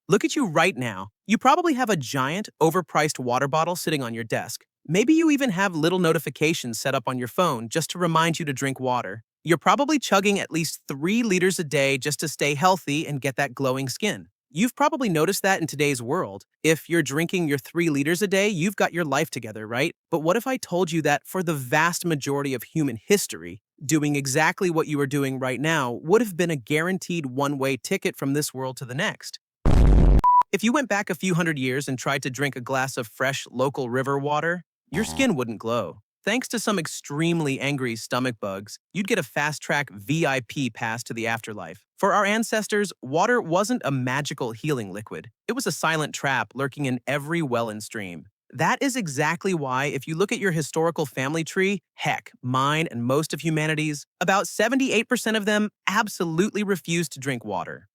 Look at you right now. You probably have a giant, overpriced water bottle sitting on your desk. Maybe you even have little notifications set up on your phone just to remind you to drink water. You're probably chugging at least 3 liters a day just to stay healthy and get that glowing skin. You've probably noticed that in today's world. If you're drinking your 3 liters a day, you've got your life together, right? But what if I told you that for the vast majority of human history, doing exactly what you are doing right now would have been a guaranteed one-way ticket from this world to the next? If you went back a few hundred years and tried to drink a glass of fresh local river water, your skin wouldn't glow. Thanks to some extremely angry stomach bugs, you'd get a fast-track VIP pass to the afterlife. For our ancestors, water wasn't a magical healing liquid. It was a silent trap lurking in every well and stream. That is exactly why, if you look at your historical family tree, heck, mine and most of humanity's, about 78% of them absolutely refuse to drink water.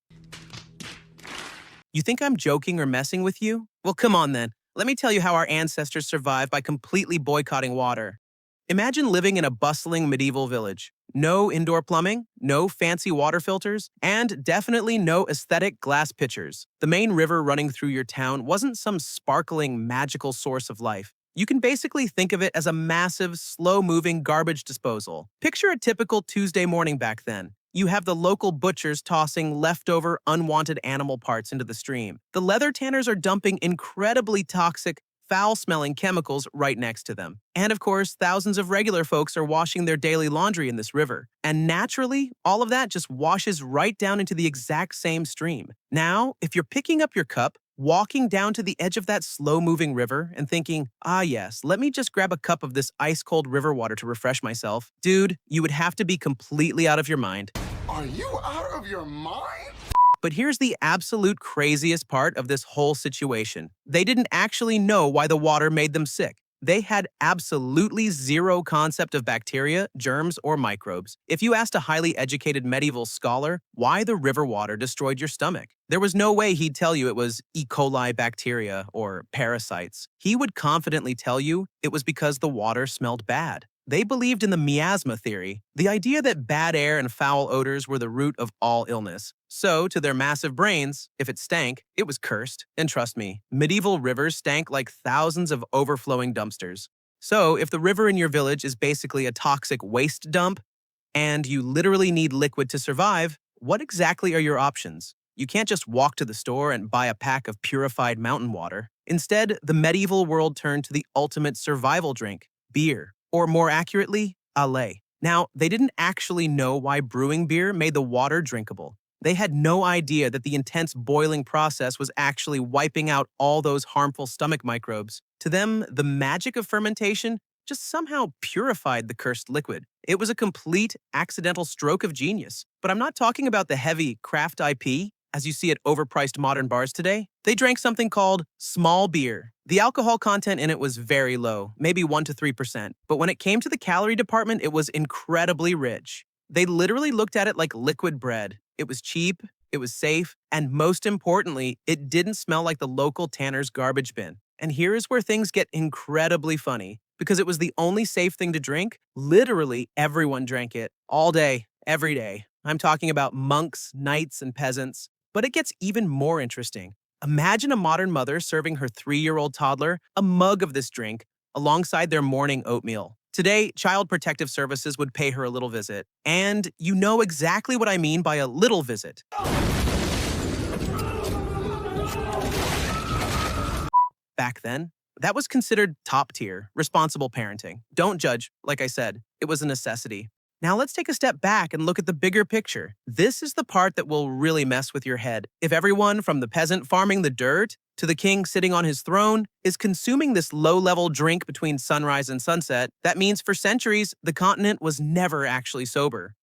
You think I'm joking or messing with you? Well, come on then. Let me tell you how our ancestors survived by completely boycotting water. Imagine living in a bustling medieval village. No indoor plumbing, no fancy water filters, and definitely no aesthetic glass pitchers. The main river running through your town wasn't some sparkling, magical source of life. You can basically think of it as a massive, slow-moving garbage disposal. Picture a typical Tuesday morning back then. You have the local butchers tossing leftover, unwanted animal parts into the stream. The leather tanners are dumping incredibly toxic, foul-smelling chemicals right next to them. And of course, thousands of regular folks are washing their daily laundry in this river. And naturally, all of that just washes right down into the exact same stream. Now, if you're picking up your cup, walking down to the edge of that slow-moving river and thinking, ah yes, let me just grab a cup of this ice-cold river water to refresh myself, dude, you would have to be completely out of your mind. Are you out of your mind? But here's the absolute craziest part of this whole situation. They didn't actually know why the water made them sick. They had absolutely zero concept of bacteria, germs, or microbes. If you asked a highly educated medieval scholar why the river water destroyed your stomach, there was no way he'd tell you it was E. coli bacteria or parasites. He would confidently tell you it was because the water smelled bad. They believed in the miasma theory, the idea that bad air and foul odors were the root of all illness. So, to their massive brains, if it stank, it was cursed. And trust me, medieval rivers stank like thousands of overflowing dumpsters. So, if the river in your village is basically a toxic waste dump, and you literally need liquid to survive, what exactly are your options? You can't just walk to the store and buy a pack of purified mountain water. Instead, the medieval world turned to the ultimate survival drink, beer. Or more accurately, ale. Now, they didn't actually know why brewing beer made the water drinkable. They had no idea that the intense boiling process was actually wiping out all those harmful stomach microbes. To them, the magic of fermentation just somehow purified the cursed liquid. It was a complete accidental stroke of genius. But I'm not talking about the heavy craft IP, as you see at overpriced modern bars today. They drank something called small beer. The alcohol content in it was very low, maybe 1 to 3%. But when it came to the calorie department, it was incredibly rich. They literally looked at it like liquid bread. It was cheap, it was safe, and most importantly, it didn't smell like the local tanner's garbage bin. And here is where things get incredibly funny. Because it was the only safe thing to drink, literally everyone drank it, all day, every day. I'm talking about monks, knights, and peasants. But it gets even more interesting. Imagine a modern mother serving her 3-year-old toddler a mug of this drink alongside their morning oatmeal. Today, Child Protective Services would pay her a little visit. And you know exactly what I mean by a little visit. Back then, that was considered top-tier, responsible parenting. Don't judge, like I said, it was a necessity. Now let's take a step back and look at the bigger picture. This is the part that will really mess with your head. If everyone from the peasant farming the dirt to the king sitting on his throne is consuming this low-level drink between sunrise and sunset, that means for centuries, the continent was never actually sober.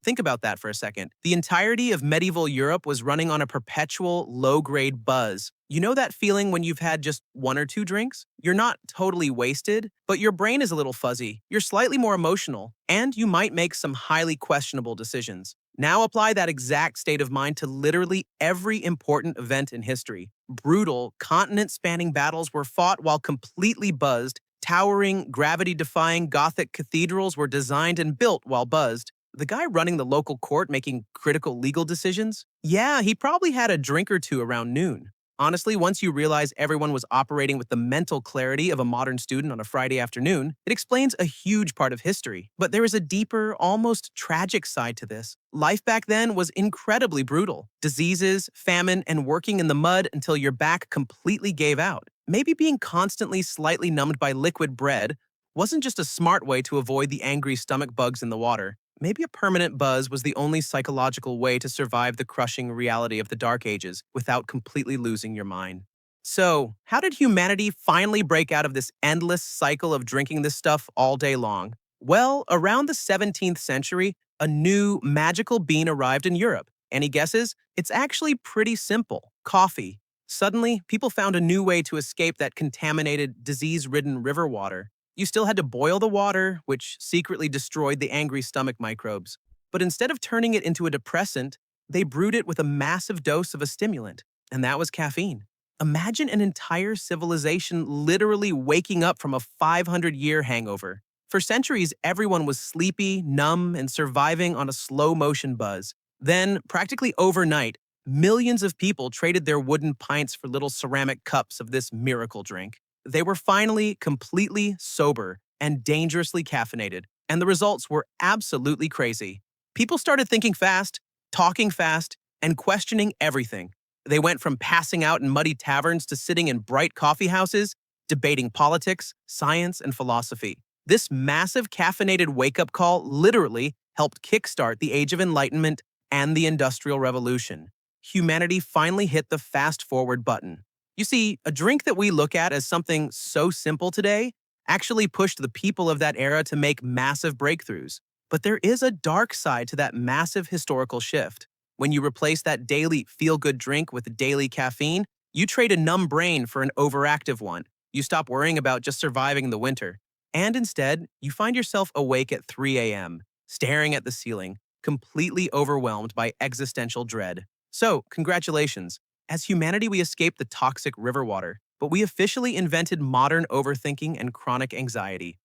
Think about that for a second. The entirety of medieval Europe was running on a perpetual low-grade buzz. You know that feeling when you've had just 1 or 2 drinks? You're not totally wasted, but your brain is a little fuzzy. You're slightly more emotional, and you might make some highly questionable decisions. Now apply that exact state of mind to literally every important event in history. Brutal, continent-spanning battles were fought while completely buzzed. Towering, gravity-defying Gothic cathedrals were designed and built while buzzed. The guy running the local court making critical legal decisions? Yeah, he probably had a drink or two around noon. Honestly, once you realize everyone was operating with the mental clarity of a modern student on a Friday afternoon, it explains a huge part of history. But there is a deeper, almost tragic side to this. Life back then was incredibly brutal. Diseases, famine, and working in the mud until your back completely gave out. Maybe being constantly slightly numbed by liquid bread wasn't just a smart way to avoid the angry stomach bugs in the water. Maybe a permanent buzz was the only psychological way to survive the crushing reality of the Dark Ages without completely losing your mind. So, how did humanity finally break out of this endless cycle of drinking this stuff all day long? Well, around the 17th century, a new magical bean arrived in Europe. Any guesses? It's actually pretty simple: coffee. Suddenly, people found a new way to escape that contaminated, disease ridden river water. You still had to boil the water, which secretly destroyed the angry stomach microbes. But instead of turning it into a depressant, they brewed it with a massive dose of a stimulant, and that was caffeine. Imagine an entire civilization literally waking up from a 500-year hangover. For centuries, everyone was sleepy, numb, and surviving on a slow-motion buzz. Then, practically overnight, millions of people traded their wooden pints for little ceramic cups of this miracle drink. They were finally completely sober and dangerously caffeinated, and the results were absolutely crazy. People started thinking fast, talking fast, and questioning everything. They went from passing out in muddy taverns to sitting in bright coffee houses, debating politics, science, and philosophy. This massive caffeinated wake-up call literally helped kickstart the Age of Enlightenment and the Industrial Revolution. Humanity finally hit the fast-forward button. You see, a drink that we look at as something so simple today actually pushed the people of that era to make massive breakthroughs. But there is a dark side to that massive historical shift. When you replace that daily feel-good drink with daily caffeine, you trade a numb brain for an overactive one. You stop worrying about just surviving the winter. And instead, you find yourself awake at 3 a.m., staring at the ceiling, completely overwhelmed by existential dread. So, congratulations. As humanity, we escaped the toxic river water, but we officially invented modern overthinking and chronic anxiety.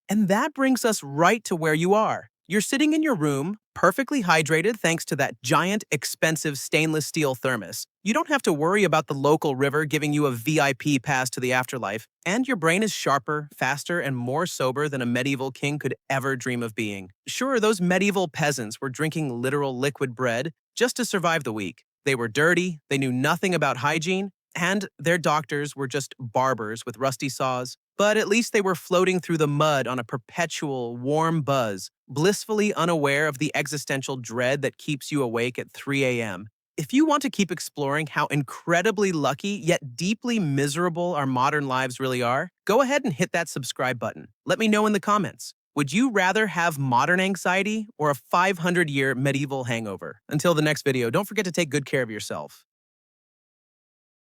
And that brings us right to where you are. You're sitting in your room, perfectly hydrated thanks to that giant, expensive stainless steel thermos. You don't have to worry about the local river giving you a VIP pass to the afterlife, and your brain is sharper, faster, and more sober than a medieval king could ever dream of being. Sure, those medieval peasants were drinking literal liquid bread just to survive the week. They were dirty, they knew nothing about hygiene, and their doctors were just barbers with rusty saws. But at least they were floating through the mud on a perpetual, warm buzz, blissfully unaware of the existential dread that keeps you awake at 3 a.m. If you want to keep exploring how incredibly lucky yet deeply miserable our modern lives really are, go ahead and hit that subscribe button. Let me know in the comments. Would you rather have modern anxiety or a 500-year medieval hangover? Until the next video, don't forget to take good care of yourself.